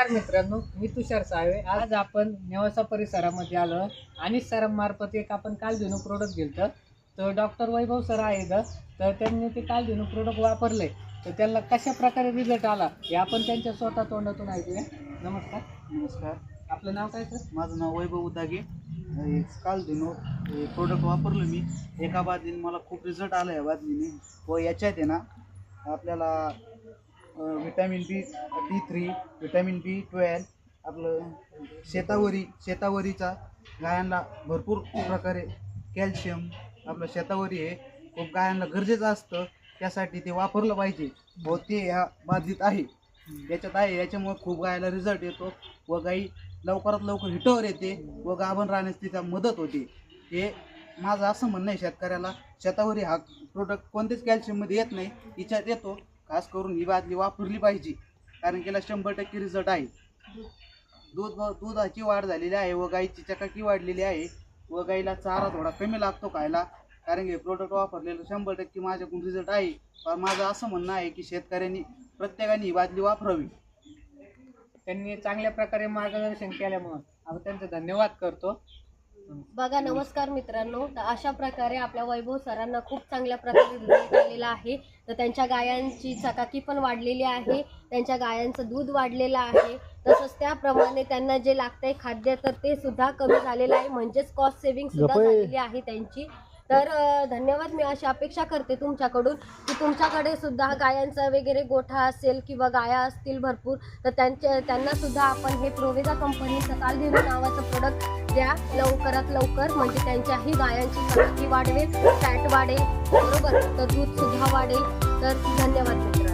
नमस्कार मित्रांनो, मी तुषार साळवे। आज आपण नेवासा परिसरामध्ये आलो आणि सरांमार्फत एक आपण कालधेनू प्रोडक्ट घेतलं। तर डॉक्टर वैभव सर आहेत, तर त्यांनी ते कालधेनू प्रोडक्ट वापरले, तर त्यांना कशा प्रकारे रिझल्ट आला हे आपण त्यांच्या स्वतः तोंडातून ऐकूया। नमस्कार। नमस्कार, आपलं नाव काय सर? माझं नाव वैभव उदागे। कालधेनू प्रोडक्ट वापरलं मी। एका बादलीने मला खूप रिझल्ट आला या बादलीने। व याच्यात आहे ना आपल्याला विटॅमिन B3, विटॅमिन B12, आपलं शेतावरीचा गायांना भरपूर प्रकारे कॅल्शियम, आपलं शेतावरी हे खूप गायांना गरजेचं असतं, त्यासाठी ते वापरलं पाहिजे व ते ह्या बादलीत आहे, याच्यात आहे। याच्यामुळे खूप गायला रिझल्ट येतो व गाई लवकरात लवकर हिटवर येते व गाभण राहण्यास तिचा मदत होते। हे माझं असं म्हणणं आहे शेतकऱ्याला, शेतावरी हा प्रोडक्ट कोणत्याच कॅल्शियममध्ये येत नाही, हिच्यात येतो। खास करून ही बादली वापरली पाहिजे, कारण की 100% रिझल्ट आहे। दुधाची वाढ झालेली आहे व गाईची चकाकी वाढलेली आहे व गाईला चारा थोडा कमी लागतो खायला, कारण की प्रोडक्ट वापरलेलं 100% माझ्याकडून रिझल्ट आहे। पण माझं असं म्हणणं आहे की शेतकऱ्यांनी प्रत्येकाने ही बादली वापरावी। त्यांनी चांगल्या प्रकारे मार्गदर्शन केल्यामुळे आपण त्यांचे धन्यवाद करतो। बघा, नमस्कार मित्रांनो। तर अशा प्रकारे आपल्या वैभव सरांना खूप चांगल्या प्रकारे रिझल्ट आलेला आहे। तर त्यांच्या गायांची चकाकी पण वाढलेली आहे, त्यांच्या गायांचं दूध वाढलेलं आहे, तसंच त्याप्रमाणे त्यांना जे लागतंय खाद्य तर ते सुद्धा कमी झालेलं आहे, म्हणजेच कॉस्ट सेव्हिंग सुद्धा झालेली आहे त्यांची। तर धन्यवाद। मी अशी अपेक्षा करते तुमच्याकडून की तुमच्याकडे सुद्धा गायांचा वगैरे गोठा असेल किंवा गाया असतील भरपूर, तर त्यांना सुद्धा आपण हे प्रोवेगा कंपनीचं कालधेनू नावाचं प्रोडक्ट द्या लवकरात लवकर, म्हणजे त्यांच्याही गायांची चकाकी वाढवेल, फॅट वाढेल, बरोबर, तर दूध सुद्धा वाढेल। तर धन्यवाद मित्रांनो।